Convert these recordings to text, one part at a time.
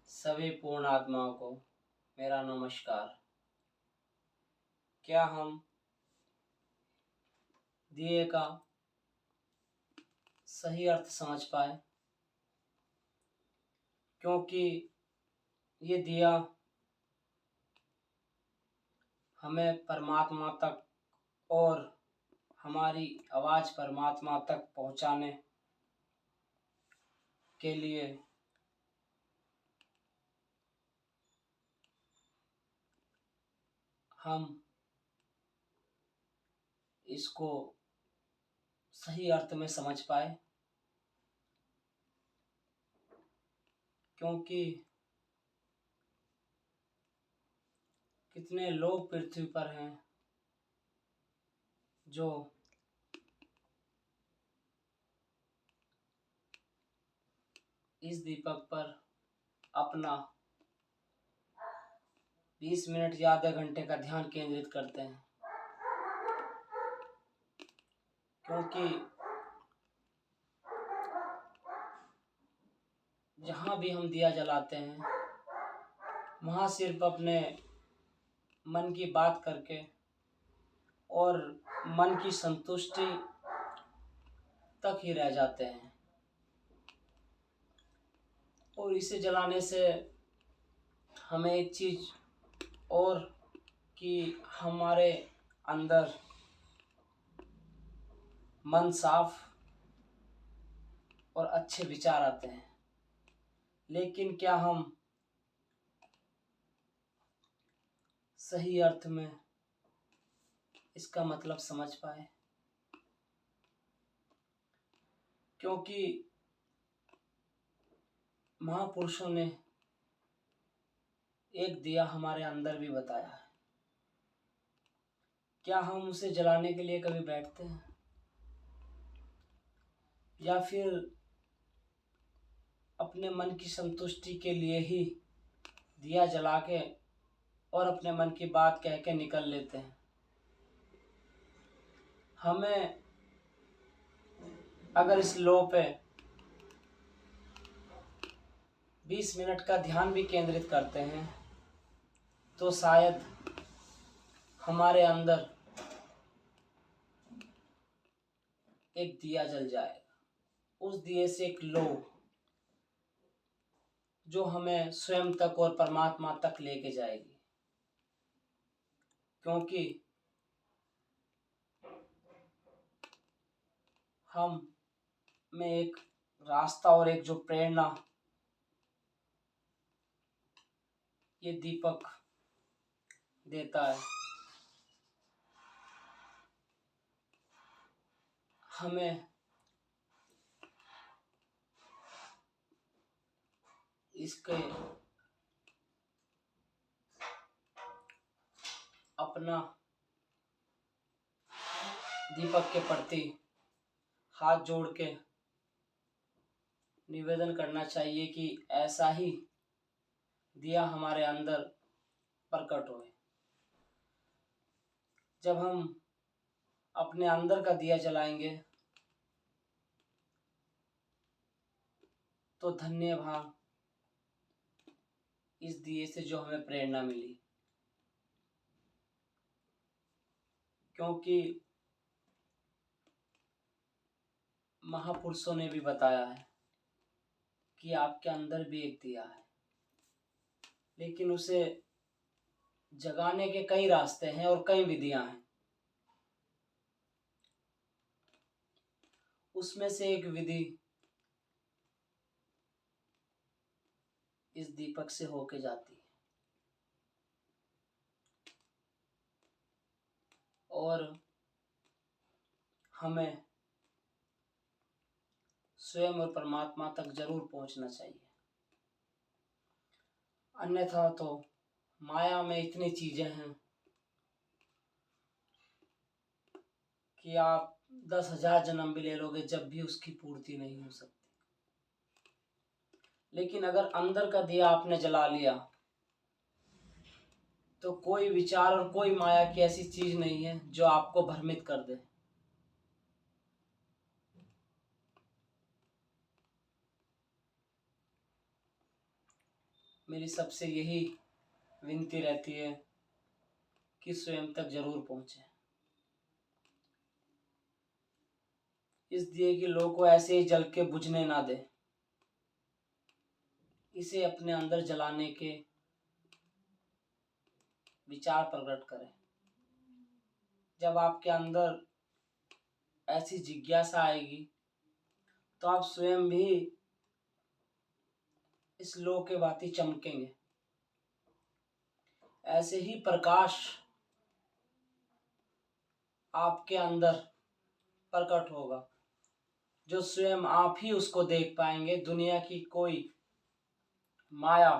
सभी पूर्ण आत्माओं को मेरा नमस्कार। क्या हम दिए का सही अर्थ समझ पाए? क्योंकि ये दिया हमें परमात्मा तक और हमारी आवाज़ परमात्मा तक पहुंचाने के लिए हम इसको सही अर्थ में समझ पाए। क्योंकि कितने लोग पृथ्वी पर हैं जो इस दीपक पर अपना 20 मिनट या आधे घंटे का ध्यान केंद्रित करते हैं। क्योंकि जहाँ भी हम दिया जलाते हैं वहाँ सिर्फ अपने मन की बात करके और मन की संतुष्टि तक ही रह जाते हैं। और इसे जलाने से हमें एक चीज़ और कि हमारे अंदर मन साफ और अच्छे विचार आते हैं। लेकिन क्या हम सही अर्थ में इसका मतलब समझ पाए? क्योंकि महापुरुषों ने एक दिया हमारे अंदर भी बताया है। क्या हम उसे जलाने के लिए कभी बैठते हैं या फिर अपने मन की संतुष्टि के लिए ही दिया जला के और अपने मन की बात कह के निकल लेते हैं? हमें अगर इस लो पे 20 मिनट का ध्यान भी केंद्रित करते हैं तो शायद हमारे अंदर एक दिया जल जाएगा। उस दिए से एक लो जो हमें स्वयं तक और परमात्मा तक लेके जाएगी। क्योंकि हम में एक रास्ता और एक जो प्रेरणा ये दीपक देता है। हमें इसके अपना दीपक के प्रति हाथ जोड़ के निवेदन करना चाहिए कि ऐसा ही दिया हमारे अंदर प्रकट होए। जब हम अपने अंदर का दिया जलाएंगे तो धन्य भाग इस दिए से जो हमें प्रेरणा मिली। क्योंकि महापुरुषों ने भी बताया है कि आपके अंदर भी एक दिया है, लेकिन उसे जगाने के कई रास्ते हैं और कई विधियां हैं। उसमें से एक विधि इस दीपक से होके जाती है। और हमें स्वयं और परमात्मा तक जरूर पहुंचना चाहिए। अन्यथा तो माया में इतनी चीजें हैं कि आप 10,000 जन्म भी ले लोगे जब भी उसकी पूर्ति नहीं हो सकती। लेकिन अगर अंदर का दिया आपने जला लिया तो कोई विचार और कोई माया की ऐसी चीज नहीं है जो आपको भ्रमित कर दे। मेरी सबसे यही विनती रहती है कि स्वयं तक जरूर पहुँचे। इस दिए की लौ को ऐसे ही जल के बुझने ना दे, इसे अपने अंदर जलाने के विचार प्रकट करें। जब आपके अंदर ऐसी जिज्ञासा आएगी तो आप स्वयं भी इस लौ के भांति चमकेंगे। ऐसे ही प्रकाश आपके अंदर प्रकट होगा, जो स्वयं आप ही उसको देख पाएंगे। दुनिया की कोई माया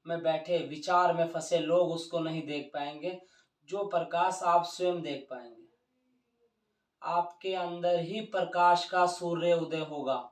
में बैठे, विचार में फंसे लोग उसको नहीं देख पाएंगे। जो प्रकाश आप स्वयं देख पाएंगे। आपके अंदर ही प्रकाश का सूर्य उदय होगा।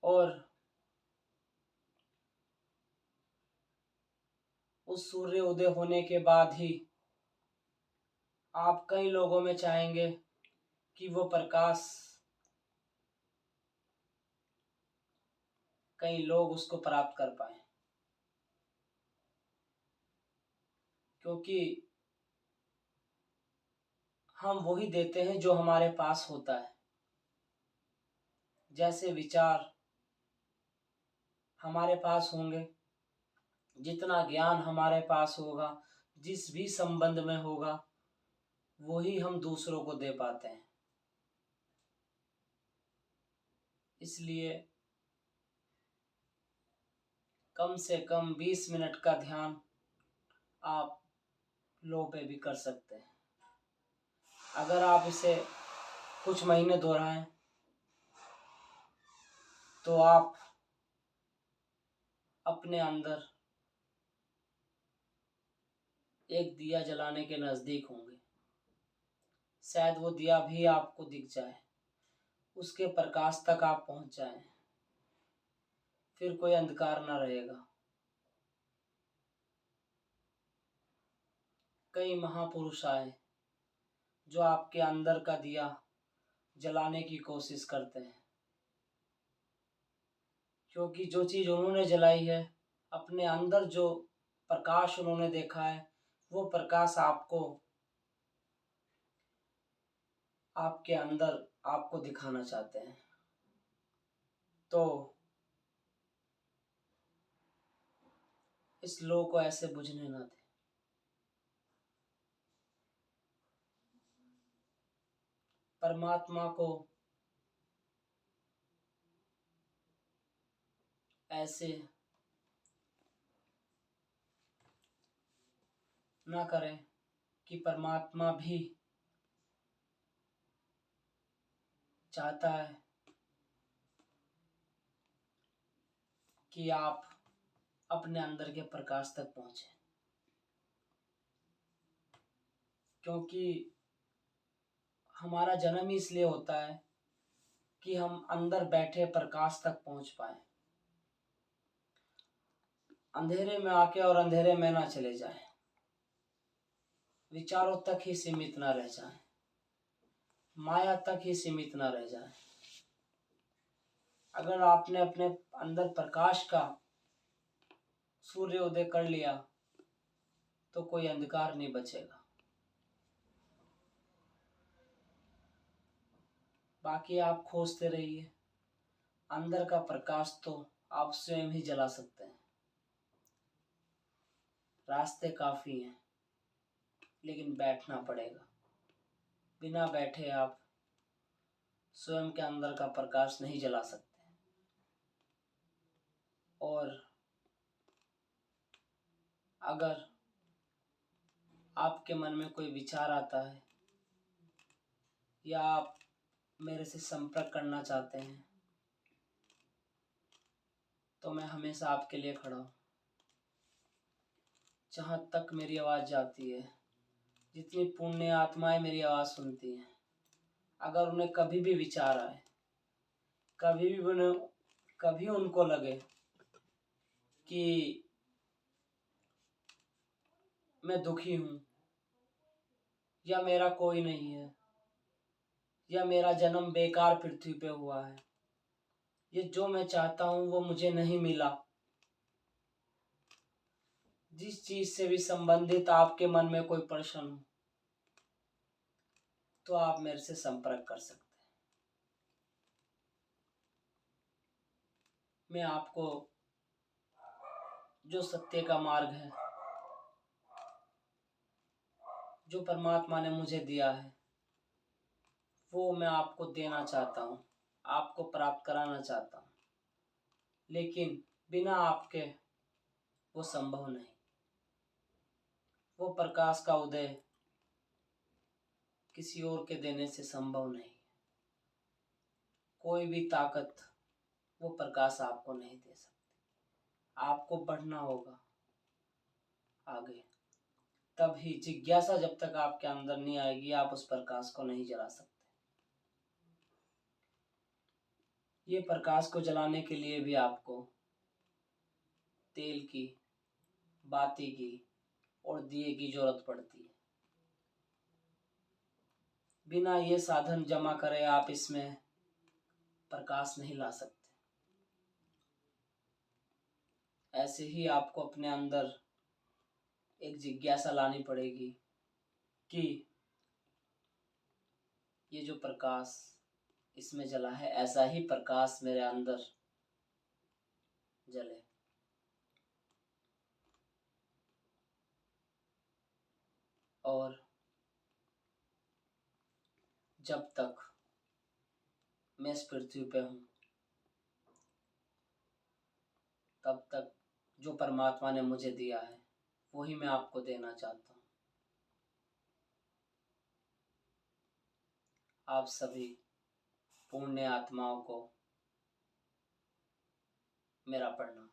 और उस सूर्य उदय होने के बाद ही आप कई लोगों में चाहेंगे कि वो प्रकाश कई लोग उसको प्राप्त कर पाए, क्योंकि हम वही देते हैं जो हमारे पास होता है। जैसे विचार हमारे पास होंगे, जितना ज्ञान हमारे पास होगा, जिस भी संबंध में होगा, वही हम दूसरों को दे पाते हैं। इसलिए कम से कम 20 मिनट का ध्यान आप लो पे भी कर सकते हैं। अगर आप इसे कुछ महीने दोहराएं तो आप अपने अंदर एक दिया जलाने के नज़दीक होंगे। शायद वो दिया भी आपको दिख जाए, उसके प्रकाश तक आप पहुंच जाएं, फिर कोई अंधकार ना रहेगा। कई महापुरुष आए जो आपके अंदर का दिया जलाने की कोशिश करते हैं, क्योंकि जो चीज़ उन्होंने जलाई है, अपने अंदर जो प्रकाश उन्होंने देखा है, वो प्रकाश आपको आपके अंदर आपको दिखाना चाहते हैं। तो इस लो को ऐसे बुझने ना दें। परमात्मा को ऐसे ना करें कि परमात्मा भी चाहता है कि आप अपने अंदर के प्रकाश तक पहुंचे, क्योंकि हमारा जन्म ही इसलिए होता है कि हम अंदर बैठे प्रकाश तक पहुंच पाए, अंधेरे में आके और अंधेरे में ना चले जाए, विचारों तक ही सीमित ना रह जाए, माया तक ही सीमित ना रह जाए। अगर आपने अपने अंदर प्रकाश का सूर्योदय कर लिया तो कोई अंधकार नहीं बचेगा। बाकी आप खोजते रहिए, अंदर का प्रकाश तो आप स्वयं ही जला सकते हैं। रास्ते काफ़ी हैं, लेकिन बैठना पड़ेगा। बिना बैठे आप स्वयं के अंदर का प्रकाश नहीं जला सकते। और अगर आपके मन में कोई विचार आता है या आप मेरे से संपर्क करना चाहते हैं तो मैं हमेशा आपके लिए खड़ा हूँ। जहाँ तक मेरी आवाज़ जाती है, जितनी पुण्य आत्माएं मेरी आवाज़ सुनती हैं, अगर उन्हें कभी भी विचार आए, कभी उनको लगे कि मैं दुखी हूँ या मेरा कोई नहीं है या मेरा जन्म बेकार पृथ्वी पे हुआ है, ये जो मैं चाहता हूँ वो मुझे नहीं मिला। जिस चीज से भी संबंधित आपके मन में कोई प्रश्न हो तो आप मेरे से संपर्क कर सकते हैं। मैं आपको जो सत्य का मार्ग है, जो परमात्मा ने मुझे दिया है, वो मैं आपको देना चाहता हूँ, आपको प्राप्त कराना चाहता हूँ। लेकिन बिना आपके वो संभव नहीं। वो प्रकाश का उदय किसी और के देने से संभव नहीं। कोई भी ताकत वो प्रकाश आपको नहीं दे सकती। आपको बढ़ना होगा आगे, तभी जिज्ञासा जब तक आपके अंदर नहीं आएगी आप उस प्रकाश को नहीं जला सकते। ये प्रकाश को जलाने के लिए भी आपको तेल की, बाती की और दिए की जरूरत पड़ती है। बिना ये साधन जमा करे आप इसमें प्रकाश नहीं ला सकते। ऐसे ही आपको अपने अंदर एक जिज्ञासा लानी पड़ेगी कि ये जो प्रकाश इसमें जला है, ऐसा ही प्रकाश मेरे अंदर जले। और जब तक मैं इस पृथ्वी पे हूँ तब तक जो परमात्मा ने मुझे दिया है वही मैं आपको देना चाहता हूँ। आप सभी पुण्य आत्माओं को मेरा प्रणाम।